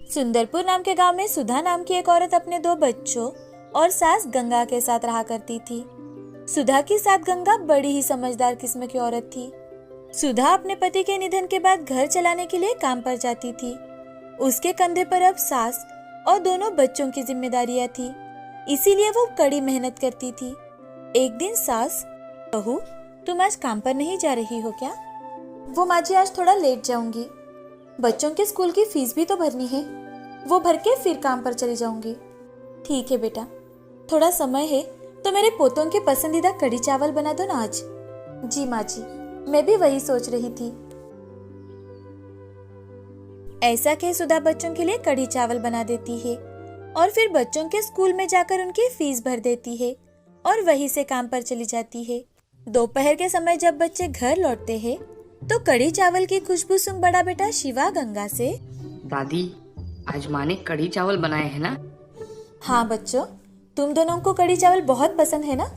सुंदरपुर नाम के गांव में सुधा नाम की एक औरत अपने 2 बच्चों और सास गंगा के साथ रहा करती थी। सुधा की सास गंगा बड़ी ही समझदार किस्म की औरत थी। सुधा अपने पति के निधन के बाद घर चलाने के लिए काम पर जाती थी। उसके कंधे पर अब सास और दोनों बच्चों की जिम्मेदारियां थी, इसीलिए वो कड़ी मेहनत करती थी। एक दिन सास, बहू तुम आज काम पर नहीं जा रही हो क्या? वो माँ जी आज थोड़ा लेट जाऊंगी, बच्चों के स्कूल की फीस भी तो भरनी है, वो भर के फिर काम पर चली जाऊंगी। ठीक है बेटा, थोड़ा समय है तो मेरे पोतों के पसंदीदा कढ़ी चावल बना दो ना आज। जी माँ जी, मैं भी वही सोच रही थी। ऐसा कह सुधा बच्चों के लिए कढ़ी चावल बना देती है और फिर बच्चों के स्कूल में जाकर उनकी फीस भर देती है और वहीं से काम पर चली जाती है। दोपहर के समय जब बच्चे घर लौटते हैं तो कढ़ी चावल की खुशबू सुन बड़ा बेटा शिवा गंगा से, दादी आज माँ ने कढ़ी चावल बनाए हैं ना? हाँ बच्चों, तुम दोनों को कढ़ी चावल बहुत पसंद है ना,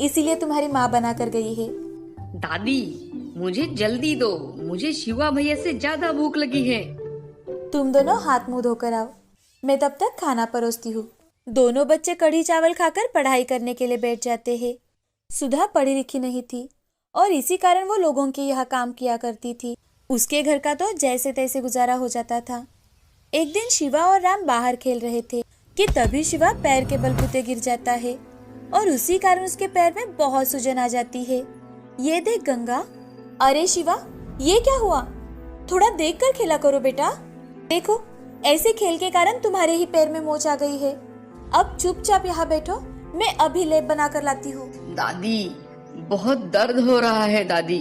इसीलिए तुम्हारी माँ बना कर गई है। दादी मुझे जल्दी दो, मुझे शिवा भैया से ज्यादा भूख लगी है। तुम दोनों हाथ मुंह धोकर आओ, मैं तब तक खाना परोसती हूँ। दोनों बच्चे कढ़ी चावल खाकर पढ़ाई करने के लिए बैठ जाते हैं। सुधा पढ़ी लिखी नहीं थी और इसी कारण वो लोगों के यहाँ काम किया करती थी। उसके घर का तो जैसे तैसे गुजारा हो जाता था। एक दिन शिवा और राम बाहर खेल रहे थे कि तभी शिवा पैर के बलबूते गिर जाता है और उसी कारण उसके पैर में बहुत सूजन आ जाती है। ये देख गंगा, अरे शिवा ये क्या हुआ? थोड़ा देख कर खेला करो बेटा। देखो ऐसे खेल के कारण तुम्हारे ही पैर में मोच आ गई है। अब चुपचाप यहाँ बैठो, मैं अभी लेप बना कर लाती हूँ। दादी बहुत दर्द हो रहा है दादी।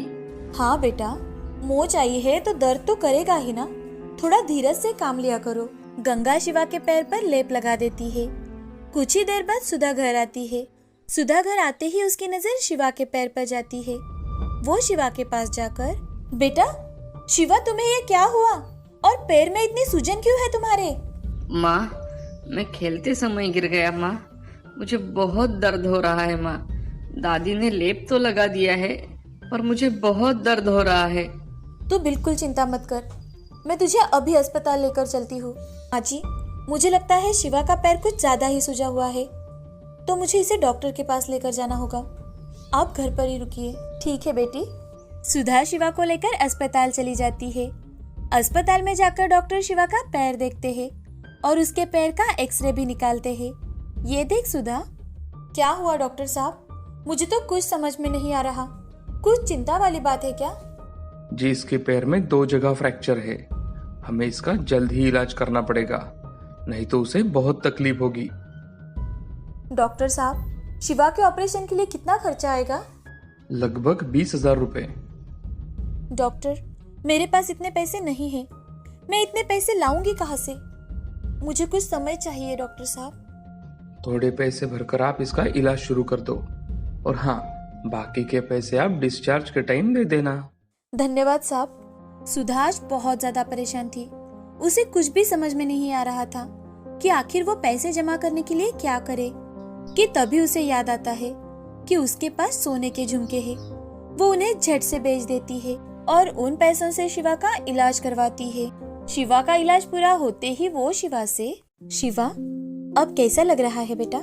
हाँ बेटा, मोच आई है तो दर्द तो करेगा ही ना, थोड़ा धीरज से काम लिया करो। गंगा शिवा के पैर पर लेप लगा देती है। कुछ ही देर बाद सुधा घर आती है। सुधा घर आते ही उसकी नजर शिवा के पैर पर जाती है। वो शिवा के पास जाकर, बेटा शिवा तुम्हें ये क्या हुआ और पैर में इतनी सूजन क्यों है तुम्हारे? माँ मैं खेलते समय गिर गया माँ, मुझे बहुत दर्द हो रहा है माँ। दादी ने लेप तो लगा दिया है पर मुझे बहुत दर्द हो रहा है। तू बिल्कुल चिंता मत कर, मैं तुझे अभी अस्पताल लेकर चलती हूँ। माँ जी, मुझे लगता है शिवा का पैर कुछ ज्यादा ही सूजा हुआ है, तो मुझे इसे डॉक्टर के पास लेकर जाना होगा। आप घर पर ही रुकिए। ठीक है बेटी। सुधा शिवा को लेकर अस्पताल चली जाती है। अस्पताल में जाकर डॉक्टर शिवा का पैर देखते हैं और उसके पैर का एक्सरे भी निकालते हैं। ये देख सुधा, क्या हुआ डॉक्टर साहब? मुझे तो कुछ समझ में नहीं आ रहा, कुछ चिंता वाली बात है क्या? जी इसके पैर में 2 जगह फ्रैक्चर है, हमें इसका जल्द ही इलाज करना पड़ेगा, नहीं तो उसे बहुत तकलीफ होगी। डॉक्टर साहब, शिवा के ऑपरेशन के लिए कितना खर्चा आएगा? लगभग 20,000 रुपए। डॉक्टर, मेरे पास इतने पैसे नहीं हैं, मैं इतने पैसे लाऊंगी कहाँ से? मुझे कुछ समय चाहिए डॉक्टर साहब। थोड़े पैसे भरकर आप इसका इलाज शुरू कर दो, और हाँ बाकी के पैसे आप डिस्चार्ज के टाइम दे देना। धन्यवाद साहब। सुधा आज बहुत ज्यादा परेशान थी। उसे कुछ भी समझ में नहीं आ रहा था कि आखिर वो पैसे जमा करने के लिए क्या करे, कि तभी उसे याद आता है कि उसके पास सोने के झुमके हैं। वो उन्हें झट से बेच देती है और उन पैसों से शिवा का इलाज करवाती है। शिवा का इलाज पूरा होते ही वो शिवा से, शिवा अब कैसा लग रहा है बेटा?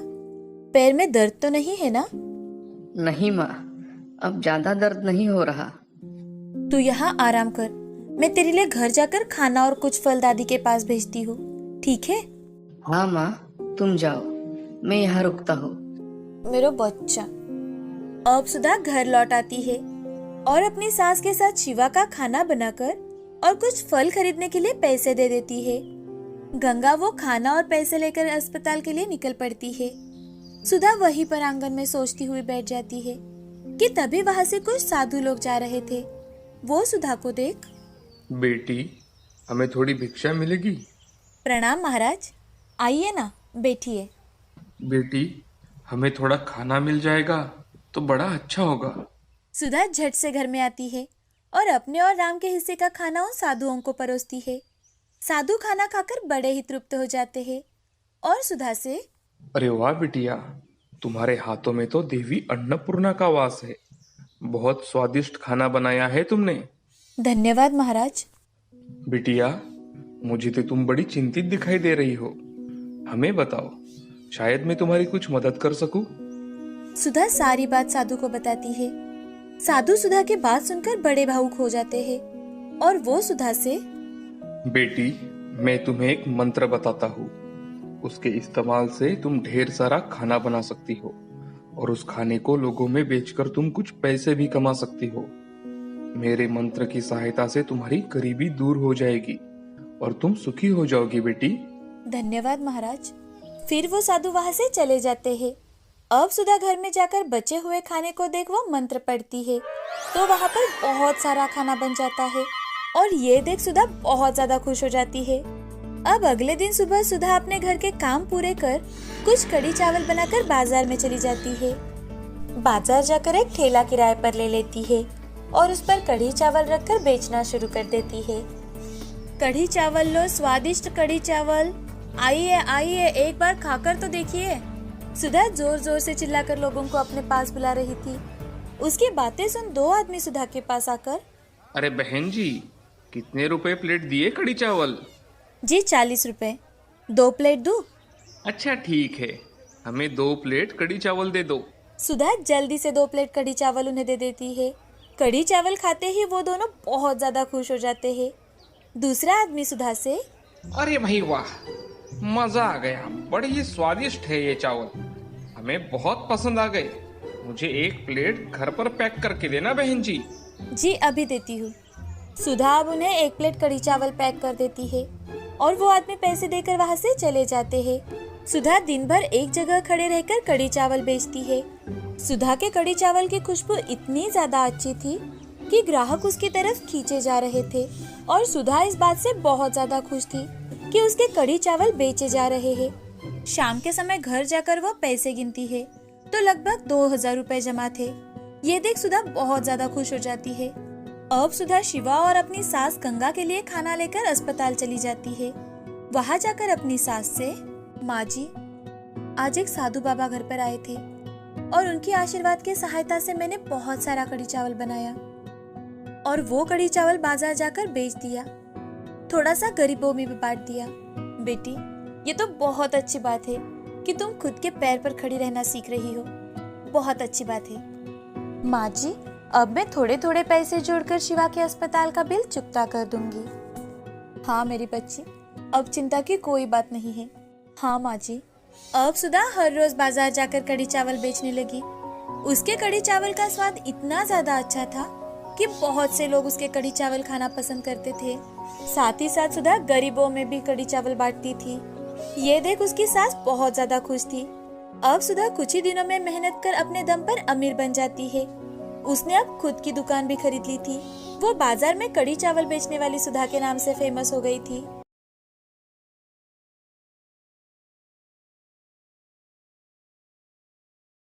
पैर में दर्द तो नहीं है ना? नहीं माँ, अब ज्यादा दर्द नहीं हो रहा। तू यहाँ आराम कर, मैं तेरे लिए घर जाकर खाना और कुछ फल दादी के पास भेजती हूँ, ठीक है? हाँ माँ तुम जाओ, मैं यहाँ रुकता हूँ। मेरा बच्चा। अब सुधा घर लौट आती है और अपनी सास के साथ शिवा का खाना बनाकर और कुछ फल खरीदने के लिए पैसे दे देती है। गंगा वो खाना और पैसे लेकर अस्पताल के लिए निकल पड़ती है। सुधा वहीं पर आंगन में सोचती हुई बैठ जाती है कि तभी वहां से कुछ साधु लोग जा रहे थे। वो सुधा को देख, बेटी हमें थोड़ी भिक्षा मिलेगी? प्रणाम महाराज, आइए ना बैठिए। बेटी हमें थोड़ा खाना मिल जाएगा तो बड़ा अच्छा होगा। सुधा झट से घर में आती है और अपने और राम के हिस्से का खाना उन साधुओं को परोसती है। साधु खाना खाकर बड़े ही तृप्त हो जाते हैं और सुधा से, अरे वाह बिटिया, तुम्हारे हाथों में तो देवी अन्नपूर्णा का वास है, बहुत स्वादिष्ट खाना बनाया है तुमने। धन्यवाद महाराज। बिटिया मुझे तो तुम बड़ी चिंतित दिखाई दे रही हो। हमें बताओ, शायद मैं तुम्हारी कुछ मदद कर सकूं। सुधा सारी बात साधु को बताती है। साधु सुधा की बात सुनकर बड़े भावुक हो जाते हैं और वो सुधा से, बेटी, मैं तुम्हें एक मंत्र बताता हूँ। उसके इस्तेमाल से तुम ढेर सारा खाना बना सकती हो और उस खाने को लोगों में बेचकर तुम कुछ पैसे भी कमा सकती हो। मेरे मंत्र की सहायता से तुम्हारी गरीबी दूर हो जाएगी और तुम सुखी हो जाओगी बेटी। धन्यवाद महाराज। फिर वो साधु वहां से चले जाते हैं। अब सुधा घर में जाकर बचे हुए खाने को देख वो मंत्र पढ़ती है तो वहां पर बहुत सारा खाना बन जाता है और ये देख सुधा बहुत ज्यादा खुश हो जाती है। अब अगले दिन सुबह सुधा अपने घर के काम पूरे कर कुछ कढ़ी चावल बनाकर बाजार में चली जाती है। बाजार जाकर एक ठेला किराए पर ले लेती है और उस पर कढ़ी चावल रखकर बेचना शुरू कर देती है। कढ़ी चावल लो, स्वादिष्ट कढ़ी चावल, आइए आइए एक बार खाकर तो देखिए। सुधा जोर जोर से चिल्लाकर लोगों को अपने पास बुला रही थी। उसकी बातें सुन दो आदमी सुधा के पास आकर, अरे बहन जी, कितने रुपए प्लेट दिए कढ़ी चावल? जी 40 रुपए। 2 प्लेट दूं? अच्छा ठीक है, हमें 2 प्लेट कढ़ी चावल दे दो। सुधा जल्दी से 2 प्लेट कढ़ी चावल उन्हें दे देती है। कढ़ी चावल खाते ही वो दोनों बहुत ज्यादा खुश हो जाते हैं। दूसरा आदमी सुधा से, अरे भाई वाह, मजा आ गया, बड़े ही स्वादिष्ट है ये चावल, हमें बहुत पसंद आ गए। मुझे 1 प्लेट घर पर पैक करके देना बहन जी। जी अभी देती हूँ। सुधा अब उन्हें 1 प्लेट कढ़ी चावल पैक कर देती है और वो आदमी पैसे देकर वहाँ से चले जाते हैं। सुधा दिन भर एक जगह खड़े रहकर कढ़ी चावल बेचती है। सुधा के कढ़ी चावल की खुशबू इतनी ज्यादा अच्छी थी कि ग्राहक उसकी तरफ खींचे जा रहे थे और सुधा इस बात से बहुत ज्यादा खुश थी कि उसके कढ़ी चावल बेचे जा रहे हैं। शाम के समय घर जाकर वो पैसे गिनती है तो लगभग 2000 रुपए जमा थे। ये देख सुधा बहुत ज्यादा खुश हो जाती है। अब सुधा शिवा और अपनी सास गंगा के लिए खाना लेकर अस्पताल चली जाती है। वहाँ जाकर अपनी सास से, माँ जी, आज एक साधु बाबा घर पर आए थे और उनकी आशीर्वाद की सहायता से मैंने बहुत सारा कढ़ी चावल बनाया और वो कढ़ी चावल बाजार जाकर बेच दिया, थोड़ा सा गरीबों में भी बांट दिया। बेटी, ये तो बहुत अच्छी बात है कि तुम खुद के पैर पर खड़ी रहना सीख रही हो। बहुत अच्छी बात है। माँ जी, अब मैं थोड़े थोड़े पैसे जोड़कर शिवा के अस्पताल का बिल चुकता कर दूंगी। हाँ मेरी बच्ची, अब चिंता की कोई बात नहीं है। हाँ माँ जी। अब सुधा हर रोज बाजार जाकर कढ़ी चावल बेचने लगी। उसके कढ़ी चावल का स्वाद इतना ज्यादा अच्छा था कि बहुत से लोग उसके कढ़ी चावल खाना पसंद करते थे। साथ ही साथ सुधा गरीबों में भी कढ़ी चावल बांटती थी। ये देख उसकी सास बहुत ज्यादा खुश थी। अब सुधा कुछ ही दिनों में मेहनत कर अपने दम पर अमीर बन जाती है। उसने अब खुद की दुकान भी खरीद ली थी। वो बाजार में कढ़ी चावल बेचने वाली सुधा के नाम से फेमस हो गई थी।